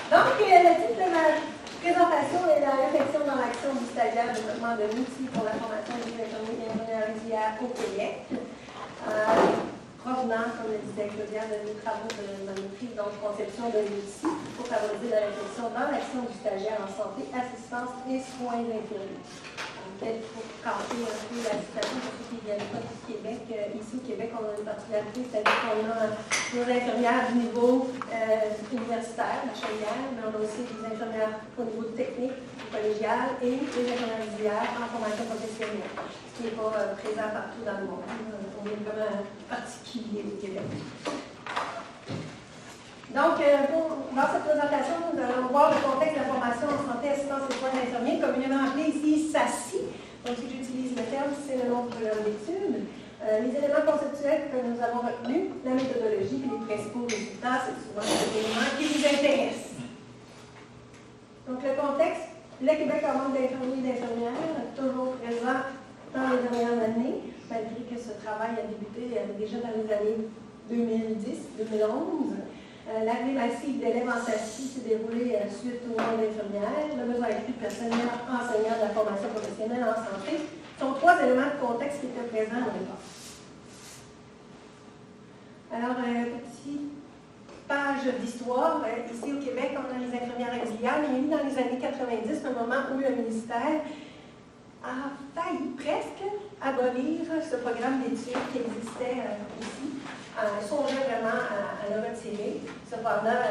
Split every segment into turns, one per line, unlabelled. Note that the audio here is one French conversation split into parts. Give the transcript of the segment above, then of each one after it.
Donc, le titre de ma présentation est la réflexion dans l'action du stagiaire développement de l'outil pour la formation des infirmiers et ingénieurs auxiliaires au Québec. Provenant, comme le disait Claudia, de nos travaux de ma maîtrise dans la conception de l'outil pour favoriser la réflexion dans l'action du stagiaire en santé, assistance et soins infirmiers. Peut-être pour camper un peu la situation pour ceux qui ne viennent pas du Québec. Ici au Québec, on a une particularité, c'est-à-dire qu'on a nos infirmières du niveau universitaire, bachelière, mais on a aussi des infirmières au niveau technique, collégial, et des infirmières auxiliaires en formation professionnelle, ce qui n'est pas présent partout dans le monde. On est comme un particulier au Québec. Donc, dans cette présentation, nous allons voir le contexte de la formation en santé, assistance et soins infirmiers, communément appelé ici SASI. Donc, si j'utilise le terme, c'est le nom du programme d'études. Les éléments conceptuels que nous avons retenus, la méthodologie et les principaux résultats, c'est souvent les éléments qui vous intéressent. Donc, le contexte, le Québec en manque d'infirmiers et d'infirmières, toujours présent dans les dernières années, malgré que ce travail a débuté déjà dans les années 2010-2011. L'arrivée massive d'élèves en SASI s'est déroulée suite au manque d'infirmières. Le besoin accru de personnel enseignant de la formation professionnelle en santé sont trois éléments de contexte qui étaient présents au départ. Alors, petite page d'histoire. Ici au Québec, on a les infirmières auxiliaires, mais il y a eu dans les années 90 un moment où le ministère a failli presque abolir ce programme d'études qui existait ici. Songeait vraiment à le retirer. Cependant,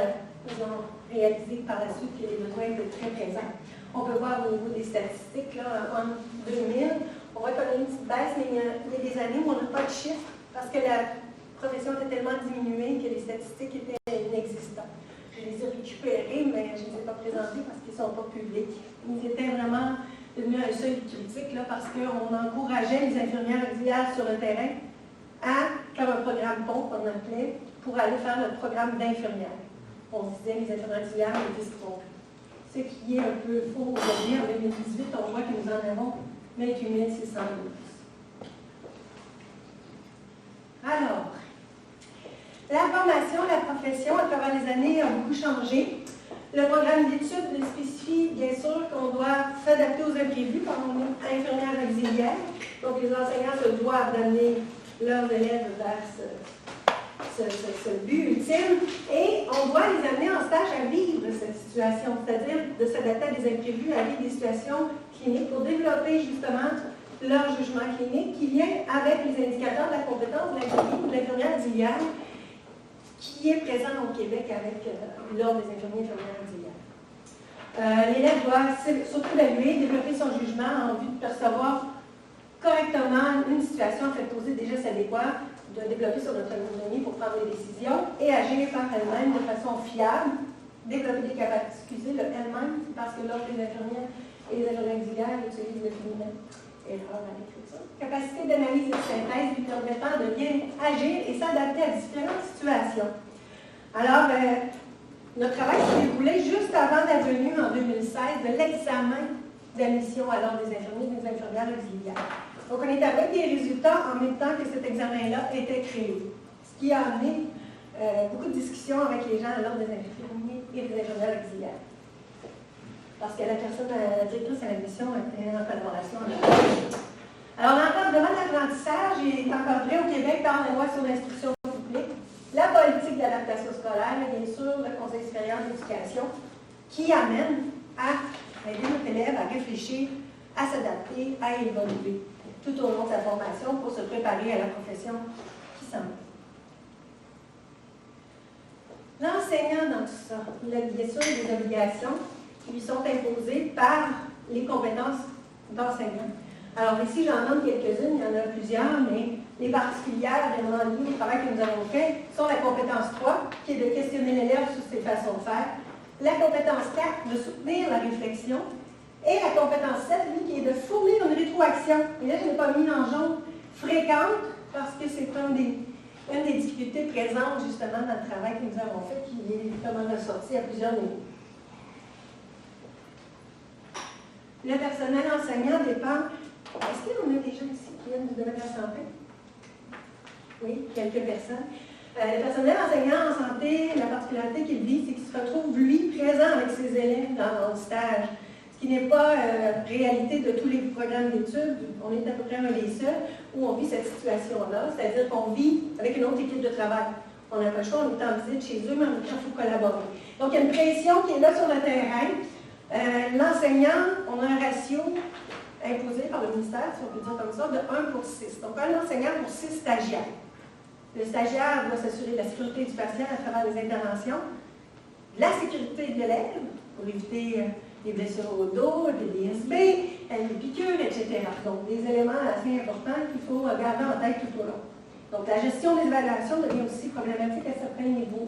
ils ont réalisé par la suite que les besoins étaient très présents. On peut voir au niveau des statistiques, là, en 2000, on voit qu'on a une petite baisse, mais il y a des années où on n'a pas de chiffres parce que la profession était tellement diminuée que les statistiques étaient inexistantes. Je les ai récupérées, mais je ne les ai pas présentées parce qu'ils ne sont pas publics. Ils étaient vraiment devenus un seuil critique là, parce qu'on encourageait les infirmières auxiliaires sur le terrain à faire un programme pont, qu'on appelait, pour aller faire le programme d'infirmière. On se disait les infirmières auxiliaires étaient trompées. Ce qui est un peu faux aujourd'hui. En 2018, on voit que nous en avons 28 612. Alors, la formation, la profession, à travers les années, a beaucoup changé. Le programme d'études spécifie, bien sûr, qu'on doit s'adapter aux imprévus quand on est infirmière auxiliaire. Donc, les enseignants se doivent d'amener leurs élèves vers ce but ultime, et on doit les amener en stage à vivre cette situation, c'est-à-dire de s'adapter à des imprévus, à vivre des situations cliniques pour développer justement leur jugement clinique qui vient avec les indicateurs de la compétence de l'infirmier ou de l'infirmière auxiliaire qui est présent au Québec avec l'ordre des infirmiers et infirmières auxiliaires. L'élève doit s'auto-évaluer, développer son jugement en vue de percevoir correctement une situation, fait poser des gestes adéquats, de développer son autonomie pour prendre des décisions et agir par elle-même de façon fiable, développer des capacités, excusez, le elle-même, parce que l'ordre des infirmières et les infirmières auxiliaires utilisent le féminin. Erreur à l'écriture. Capacité d'analyse et de synthèse lui permettant de bien agir et s'adapter à différentes situations. Alors, notre travail s'est déroulé juste avant la venue en 2016 de l'examen d'admission à l'ordre des infirmiers et des infirmières auxiliaires. Donc, on est avec des résultats en même temps que cet examen-là était créé. Ce qui a amené beaucoup de discussions avec les gens à l'ordre des infirmiers et des infirmières auxiliaires. Parce que la personne, la directrice à l'admission était en collaboration avec eux. Alors, l'encadrement de l'apprentissage est encadré au Québec par la loi sur l'instruction publique, la politique d'adaptation scolaire et bien sûr le Conseil supérieur d'éducation qui amène à aider notre élève à réfléchir, à s'adapter, à évoluer tout au long de sa formation pour se préparer à la profession qui s'en vient. L'enseignant dans tout ça, il a bien sûr des obligations qui lui sont imposées par les compétences d'enseignant. Alors ici, j'en nomme quelques-unes, il y en a plusieurs, mais les particulières, vraiment liées au travail que nous avons fait, sont la compétence 3, qui est de questionner l'élève sur ses façons de faire, la compétence 4, de soutenir la réflexion, et la compétence 7, lui, qui est de fournir une rétroaction. Et là, je n'ai pas mis en jaune fréquente, parce que c'est une des difficultés présentes, justement, dans le travail que nous avons fait, qui est évidemment ressorti à plusieurs niveaux. Le personnel enseignant dépend. Est-ce qu'on a des gens ici qui viennent du domaine de la santé? Oui, quelques personnes. Le personnel enseignant en santé, la particularité qu'il vit, c'est qu'il se retrouve, lui, présent dans le stage, ce qui n'est pas réalité de tous les programmes d'études. On est à peu près un des seuls où on vit cette situation-là, c'est-à-dire qu'on vit avec une autre équipe de travail. On n'a pas le choix, on est en visite chez eux, mais en même temps, il faut collaborer. Donc, il y a une pression qui est là sur le terrain. L'enseignant, on a un ratio imposé par le ministère, si on peut dire comme ça, de 1 pour 6. Donc, un enseignant pour 6 stagiaires. Le stagiaire doit s'assurer de la sécurité du patient à travers les interventions, la sécurité de l'élève, pour éviter des blessures au dos, des DSB, des piqûres, etc. Donc, des éléments assez importants qu'il faut garder en tête tout au long. Donc, la gestion des évaluations devient aussi problématique à certains niveaux.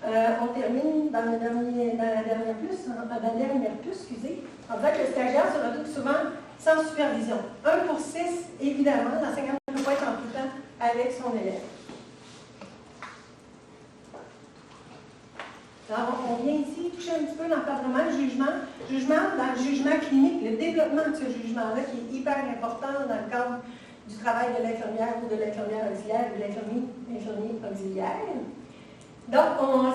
On termine dans la dernière plus, en disant que le stagiaire se retrouve souvent sans supervision. 1 pour 6, évidemment, l'enseignant ne peut pas être en tout temps avec son élève. Alors, on vient ici toucher un petit peu l'encadrement, le jugement dans le jugement clinique, le développement de ce jugement-là qui est hyper important dans le cadre du travail de l'infirmière ou de l'infirmière auxiliaire ou de l'infirmier auxiliaire. Donc,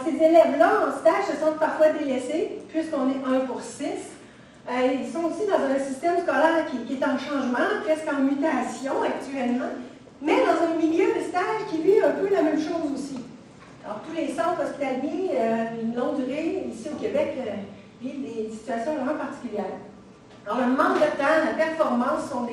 ces élèves-là, en stage, se sentent parfois délaissés, puisqu'on est 1 pour 6. Ils sont aussi dans un système scolaire qui est en changement, presque en mutation actuellement, mais dans un milieu de stage qui vit un peu la même chose aussi. Alors, tous les centres hospitaliers, une longue durée, ici au Québec, vivent des situations vraiment particulières. Alors, le manque de temps, la performance sont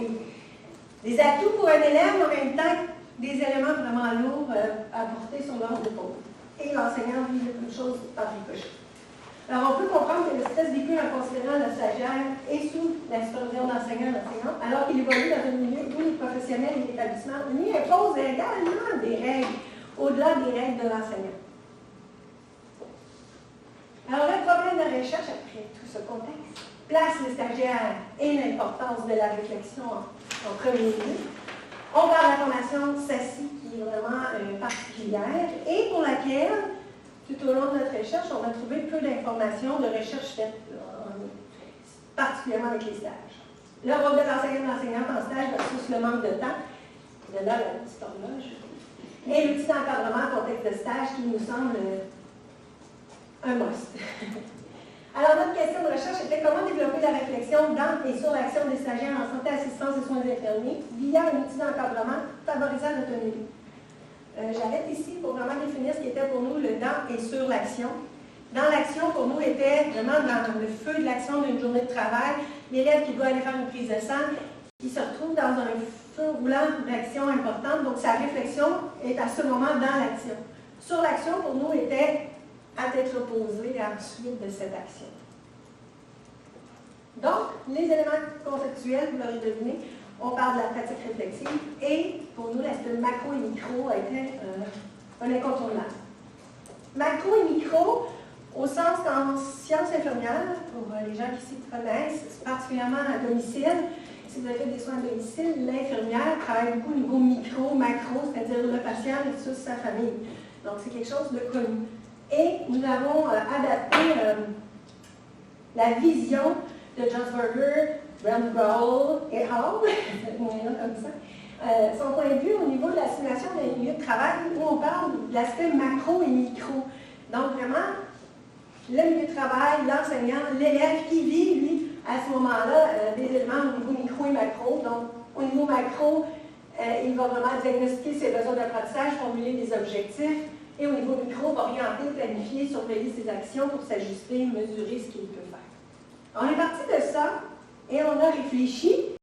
des atouts pour un élève, en même temps des éléments vraiment lourds à porter sur leur épaule. Et l'enseignant vit la même chose par ricochet. Alors, on peut comprendre que le stress vécu en considérant le stagiaire est sous la supervision d'enseignants et d'enseignants, alors qu'il évolue dans un milieu où les professionnels et l'établissement lui imposent également des règles, au-delà des règles de l'enseignant. Alors, le problème de recherche, après tout ce contexte, place les stagiaires et l'importance de la réflexion en premier lieu. On parle de la formation SASI qui est vraiment particulière et pour laquelle, tout au long de notre recherche, on a trouvé peu d'informations de recherche faites, particulièrement avec les stages. Le rôle de l'enseignant et de l'enseignante en stage versus le manque de temps, de là la petite horloge, et l'outil d'encadrement en contexte de stage qui nous semble un must. Alors, notre question de recherche était comment développer la réflexion dans et sur l'action des stagiaires en santé, assistance et soins infirmiers via un outil d'encadrement favorisant l'autonomie. J'arrête ici pour vraiment définir ce qui était pour nous le dans et sur l'action. Dans l'action, pour nous, était vraiment dans le feu de l'action d'une journée de travail. L'élève qui doit aller faire une prise de sang, il se retrouve dans un feu roulant d'action importante, donc sa réflexion est à ce moment dans l'action. Sur l'action, pour nous, était à tête reposée ensuite de cette action. Donc, les éléments conceptuels, vous l'aurez deviné, on parle de la pratique réflexive et pour nous, l'aspect macro et micro a été un incontournable. Macro et micro, au sens qu'en sciences infirmières, pour les gens qui s'y connaissent, particulièrement à domicile, si vous avez des soins à domicile, l'infirmière travaille beaucoup au niveau micro, macro, c'est-à-dire le patient versus sa famille. Donc, c'est quelque chose de connu. Et nous avons adapté la vision de Johnsberger, Brandbrough et Hall, comme ça, son point de vue au niveau de la simulation des milieux de travail où on parle de l'aspect macro et micro. Donc vraiment, le milieu de travail, l'enseignant, l'élève qui vit, lui, à ce moment-là, des éléments au niveau micro et macro. Donc au niveau macro, il va vraiment diagnostiquer ses besoins d'apprentissage, formuler des objectifs, et au niveau micro, orienter, planifier, surveiller ses actions pour s'ajuster, mesurer ce qu'il peut faire. On est parti de ça et on a réfléchi